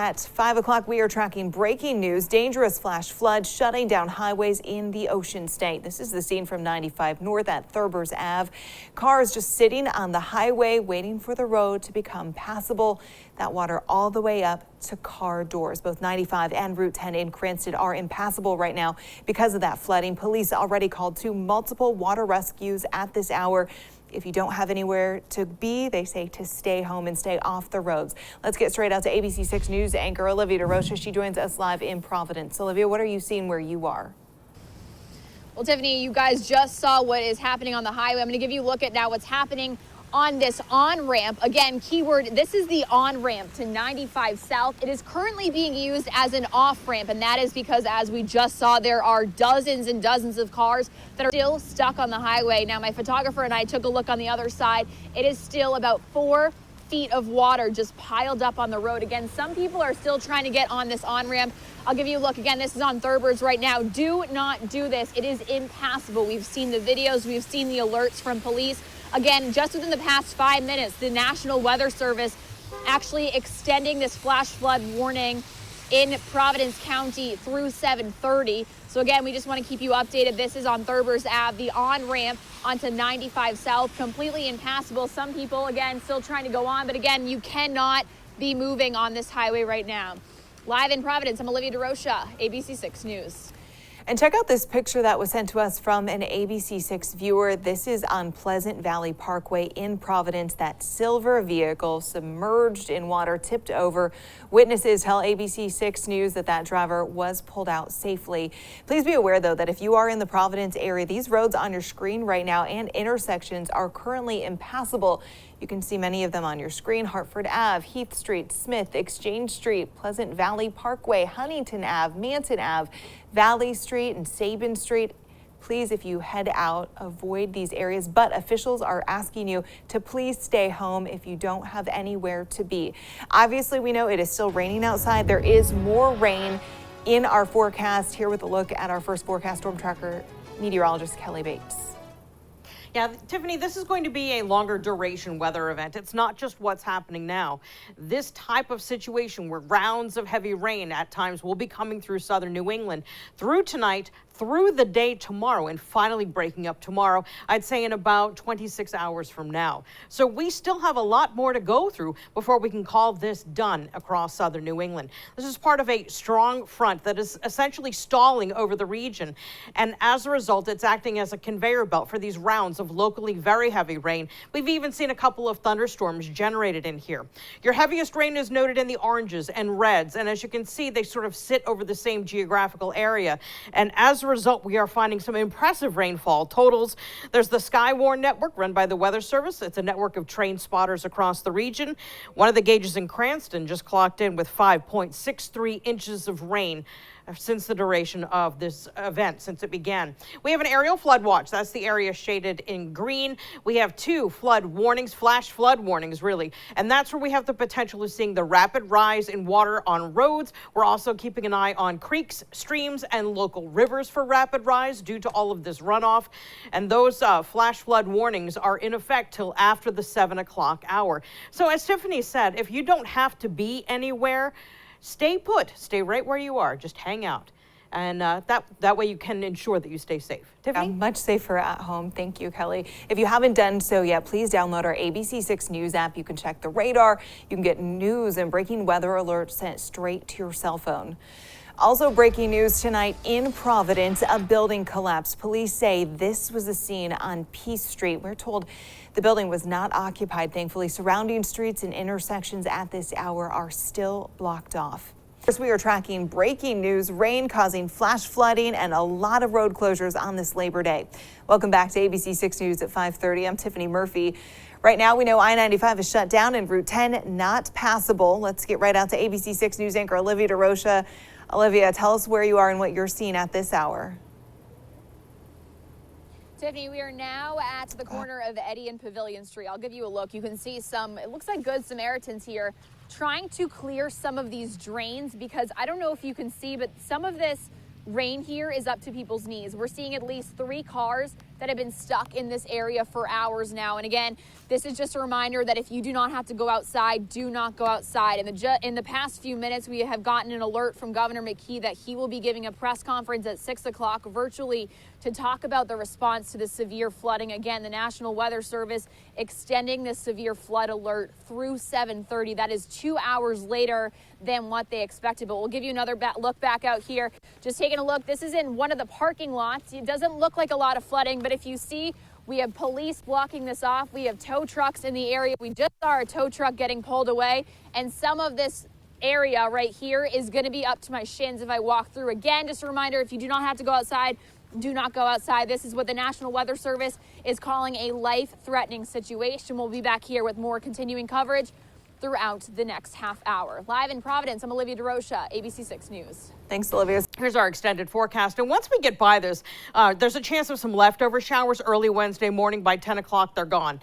At 5 o'clock, we are tracking breaking news. Dangerous flash flood shutting down highways in the Ocean State. This is the scene from 95 north at Thurbers Ave. Cars just sitting on the highway waiting for the road to become passable. That water all the way up to car doors. Both 95 and Route 10 in Cranston are impassable right now because of that flooding. Police already called to multiple water rescues at this hour. If you don't have anywhere to be, they say to stay home and stay off the roads. Let's get straight out to ABC 6 News anchor Olivia DeRocha. She joins us live in Providence. Olivia, what are you seeing where you are? Well, Tiffany, you guys just saw what is happening on the highway. I'm going to give you a look at now what's happening on this on-ramp. Again, keyword, this is the on-ramp to 95 South. It is currently being used as an off-ramp, and that is because, as we just saw, there are dozens and dozens of cars that are still stuck on the highway. Now, my photographer and I took a look on the other side. It is still about 4 feet of water just piled up on the road. Again, some people are still trying to get on this on-ramp. I'll give you a look. Again, this is on Thurbers right now. Do not do this. It is impassable. We've seen the videos. We've seen the alerts from police. Again, just within the past 5 minutes, the National Weather Service actually extending this flash flood warning in Providence County through 7:30. So again, we just want to keep you updated. This is on Thurbers Ave, the on-ramp onto 95 South, completely impassable. Some people, again, still trying to go on, but again, you cannot be moving on this highway right now. Live in Providence, I'm Olivia DeRocha, ABC 6 News. And check out this picture that was sent to us from an ABC 6 viewer. This is on Pleasant Valley Parkway in Providence. That silver vehicle submerged in water, tipped over. Witnesses tell ABC 6 News that driver was pulled out safely. Please be aware, though, that if you are in the Providence area, these roads on your screen right now and intersections are currently impassable. You can see many of them on your screen: Hartford Ave, Heath Street, Smith, Exchange Street, Pleasant Valley Parkway, Huntington Ave, Manton Ave, Valley Street, and Sabin Street. Please, if you head out, avoid these areas, but officials are asking you to please stay home if you don't have anywhere to be. Obviously, we know it is still raining outside. There is more rain in our forecast. Here with a look at our first forecast, Storm Tracker meteorologist Kelly Bates. Yeah, Tiffany, this is going to be a longer duration weather event. It's not just what's happening now. This type of situation where rounds of heavy rain at times will be coming through southern New England through tonight, through the day tomorrow, and finally breaking up tomorrow, I'd say in about 26 hours from now. So we still have a lot more to go through before we can call this done across southern New England. This is part of a strong front that is essentially stalling over the region. And as a result, it's acting as a conveyor belt for these rounds of locally very heavy rain. We've even seen a couple of thunderstorms generated in here. Your heaviest rain is noted in the oranges and reds. And as you can see, they sort of sit over the same geographical area. And as a result, we are finding some impressive rainfall totals. There's the Skywarn network run by the Weather Service. It's a network of trained spotters across the region. One of the gauges in Cranston just clocked in with 5.63 inches of rain since the duration of this event, since it began. We have an aerial flood watch. That's the area shaded in green. We have 2 flood warnings, flash flood warnings, really. And that's where we have the potential of seeing the rapid rise in water on roads. We're also keeping an eye on creeks, streams, and local rivers for rapid rise due to all of this runoff. And those flash flood warnings are in effect till after the 7 o'clock hour. So as Tiffany said, if you don't have to be anywhere, stay put, stay right where you are, just hang out. And that way you can ensure that you stay safe. Tiffany? Much safer at home. Thank you, Kelly. If you haven't done so yet, please download our ABC 6 News app. You can check the radar. You can get news and breaking weather alerts sent straight to your cell phone. Also breaking news tonight in Providence, a building collapsed. Police say this was a scene on Peace Street. We're told the building was not occupied, thankfully. Surrounding streets and intersections at this hour are still blocked off. First, we are tracking breaking news, rain causing flash flooding and a lot of road closures on this Labor Day. Welcome back to ABC 6 News at 5:30. I'm Tiffany Murphy. Right now, we know I-95 is shut down and Route 10 not passable. Let's get right out to ABC 6 News anchor Olivia DeRocha. Olivia, tell us where you are and what you're seeing at this hour. Tiffany, we are now at the corner of Eddy and Pavilion Street. I'll give you a look. You can see some, it looks like Good Samaritans here trying to clear some of these drains, because I don't know if you can see, but some of this rain here is up to people's knees. We're seeing at least 3 cars that have been stuck in this area for hours now. And again, this is just a reminder that if you do not have to go outside, do not go outside. In the past few minutes, we have gotten an alert from Governor McKee that he will be giving a press conference at 6 o'clock virtually to talk about the response to the severe flooding. Again, the National Weather Service extending the severe flood alert through 7:30. That is 2 hours later than what they expected. But we'll give you another look back out here. Just taking a look. This is in one of the parking lots. It doesn't look like a lot of flooding, but if you see, we have police blocking this off. We have tow trucks in the area. We just saw a tow truck getting pulled away, and some of this area right here is going to be up to my shins if I walk through. Again, just a reminder, if you do not have to go outside, do not go outside. This is what the National Weather Service is calling a life-threatening situation. We'll be back here with more continuing coverage throughout the next half hour. Live in Providence, I'm Olivia DeRocha, ABC 6 News. Thanks, Olivia. Here's our extended forecast. And once we get by this, there's a chance of some leftover showers early Wednesday morning. By 10 o'clock, they're gone.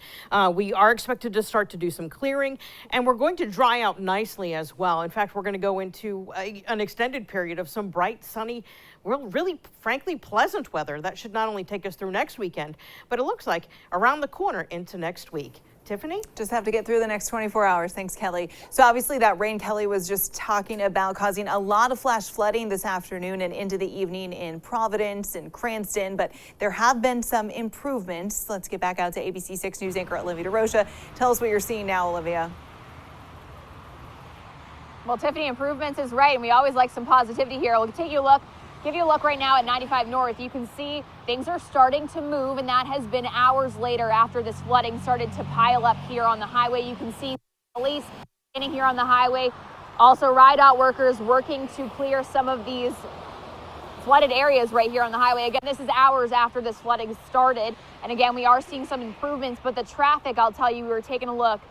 We are expected to start to do some clearing, and we're going to dry out nicely as well. In fact, we're going to go into an extended period of some bright, sunny, really, frankly, pleasant weather. That should not only take us through next weekend, but it looks like around the corner into next week. Tiffany? Just have to get through the next 24 hours. Thanks, Kelly. So obviously that rain Kelly was just talking about causing a lot of flash flooding this afternoon and into the evening in Providence and Cranston, but there have been some improvements. Let's get back out to ABC 6 News anchor Olivia DeRocha. Tell us what you're seeing now, Olivia. Well, Tiffany, improvements is right, and we always like some positivity here. We'll give you a look right now at 95 North. You can see things are starting to move, and that has been hours later after this flooding started to pile up here on the highway. You can see police standing here on the highway. Also, RIDOT workers working to clear some of these flooded areas right here on the highway. Again, this is hours after this flooding started. And again, we are seeing some improvements, but the traffic, I'll tell you, we were taking a look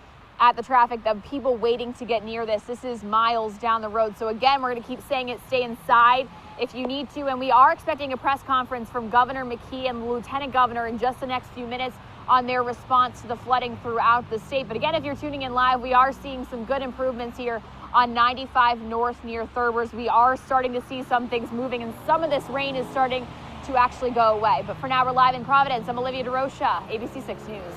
at the traffic, the people waiting to get near this. This is miles down the road. So again, we're going to keep saying it, stay inside if you need to. And we are expecting a press conference from Governor McKee and the Lieutenant Governor in just the next few minutes on their response to the flooding throughout the state. But again, if you're tuning in live, we are seeing some good improvements here on 95 North near Thurber's. We are starting to see some things moving, and some of this rain is starting to actually go away. But for now, we're live in Providence. I'm Olivia DeRocha, ABC 6 News.